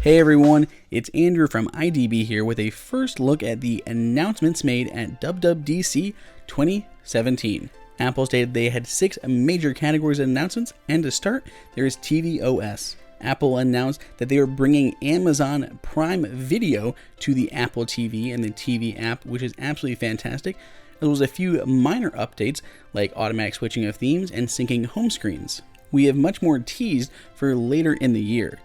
Hey everyone, it's Andrew from IDB here with a first look at the announcements made at WWDC 2017. Apple stated they had 6 major categories of announcements, and to start, there is tvOS. Apple announced that they are bringing Amazon Prime Video to the Apple TV and the TV app, which is absolutely fantastic, as well as a few minor updates like automatic switching of themes and syncing home screens. We have much more teased for later in the year.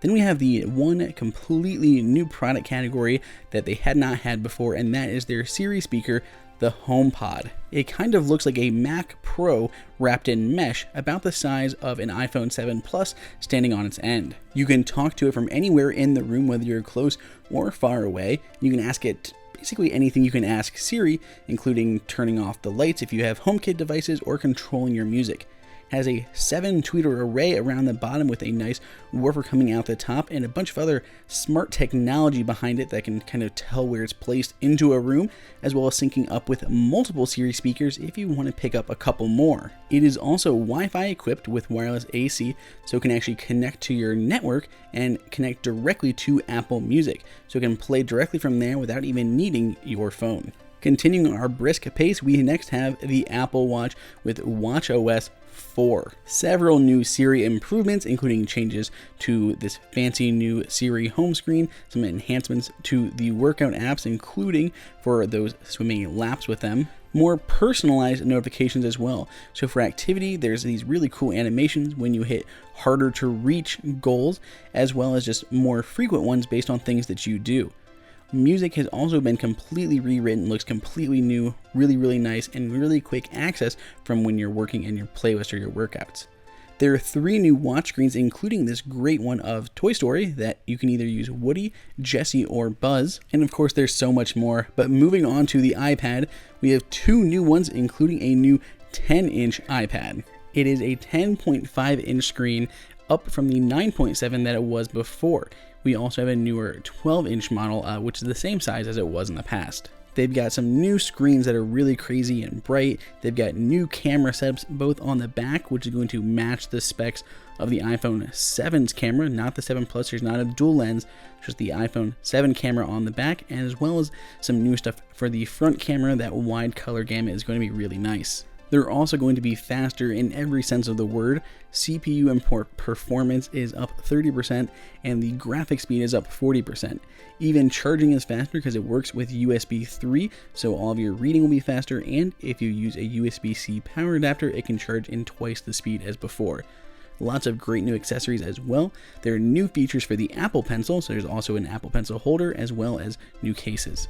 Then we have the one completely new product category that they had not had before, and that is their Siri speaker, the HomePod. It kind of looks like a Mac Pro wrapped in mesh, about the size of an iPhone 7 Plus standing on its end. You can talk to it from anywhere in the room, whether you're close or far away. You can ask it basically anything you can ask Siri, including turning off the lights if you have HomeKit devices or controlling your music. Has a 7-tweeter array around the bottom with a nice woofer coming out the top and a bunch of other smart technology behind it that can kind of tell where it's placed into a room, as well as syncing up with multiple Siri speakers if you want to pick up a couple more. It is also Wi-Fi equipped with wireless AC, so it can actually connect to your network and connect directly to Apple Music, so it can play directly from there without even needing your phone. Continuing our brisk pace, we next have the Apple Watch with watchOS 4. Several new Siri improvements, including changes to this fancy new Siri home screen, some enhancements to the workout apps, including for those swimming laps with them, more personalized notifications as well. So for activity, there's these really cool animations when you hit harder to reach goals, as well as just more frequent ones based on things that you do. Music has also been completely rewritten, looks completely new, really nice, and really quick access from when you're working in your playlist or your workouts. There are 3 new watch screens, including this great one of Toy Story that you can either use Woody, Jessie, or Buzz. And of course, there's so much more. But moving on to the iPad, we have 2 new ones, including a new 10-inch iPad. It is a 10.5-inch screen, up from the 9.7 that it was before. We also have a newer 12-inch model, which is the same size as it was in the past. They've got some new screens that are really crazy and bright. They've got new camera setups both on the back, which is going to match the specs of the iPhone 7's camera, not the 7 Plus. There's not a dual lens, just the iPhone 7 camera on the back, and as well as some new stuff for the front camera. That wide color gamut is going to be really nice. They're also going to be faster in every sense of the word. CPU and performance is up 30%, and the graphic speed is up 40%. Even charging is faster because it works with USB 3, so all of your reading will be faster, and if you use a USB-C power adapter, it can charge in twice the speed as before. Lots of great new accessories as well. There are new features for the Apple Pencil, so there's also an Apple Pencil holder, as well as new cases.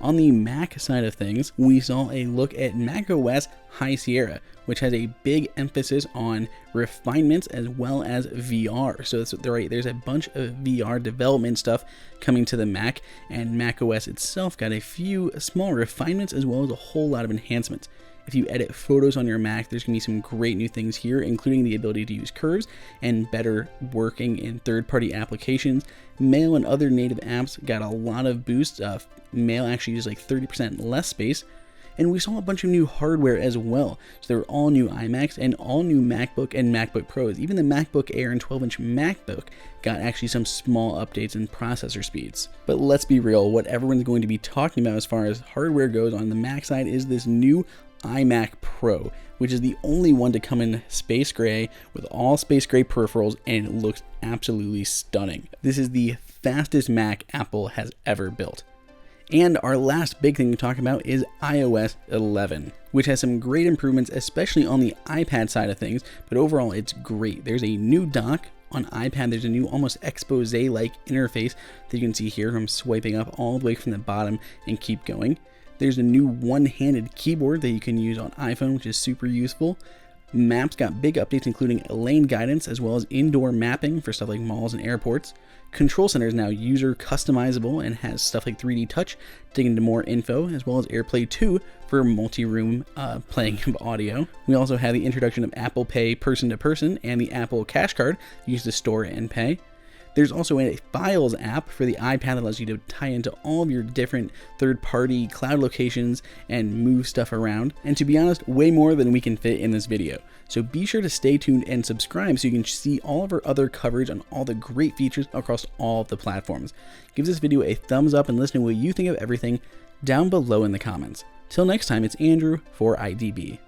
On the Mac side of things, we saw a look at macOS High Sierra, which has a big emphasis on refinements as well as VR. So there's a bunch of VR development stuff coming to the Mac, and macOS itself got a few small refinements as well as a whole lot of enhancements. If you edit photos on your Mac, there's going to be some great new things here, including the ability to use curves and better working in third-party applications. Mail and other native apps got a lot of boosts. Mail actually uses like 30% less space. And we saw a bunch of new hardware as well. So there were all new iMacs and all new MacBook and MacBook Pros. Even the MacBook Air and 12-inch MacBook got actually some small updates in processor speeds. But let's be real, what everyone's going to be talking about as far as hardware goes on the Mac side is this new iMac Pro, which is the only one to come in space gray with all space gray peripherals, and it looks absolutely stunning. This is the fastest Mac Apple has ever built. And our last big thing to talk about is iOS 11, which has some great improvements, especially on the iPad side of things, but overall it's great. There's a new dock. On iPad, there's a new almost expose-like interface that you can see here from swiping up all the way from the bottom and keep going. There's a new one-handed keyboard that you can use on iPhone, which is super useful. Maps got big updates, including lane guidance as well as indoor mapping for stuff like malls and airports. Control Center is now user customizable and has stuff like 3D Touch to get into more info, as well as AirPlay 2 for multi-room playing of audio. We also have the introduction of Apple Pay person-to-person and the Apple Cash Card used to store and pay. There's also a Files app for the iPad that allows you to tie into all of your different third-party cloud locations and move stuff around. And to be honest, way more than we can fit in this video. So be sure to stay tuned and subscribe so you can see all of our other coverage on all the great features across all of the platforms. Give this video a thumbs up and let us know what you think of everything down below in the comments. Till next time, it's Andrew for IDB.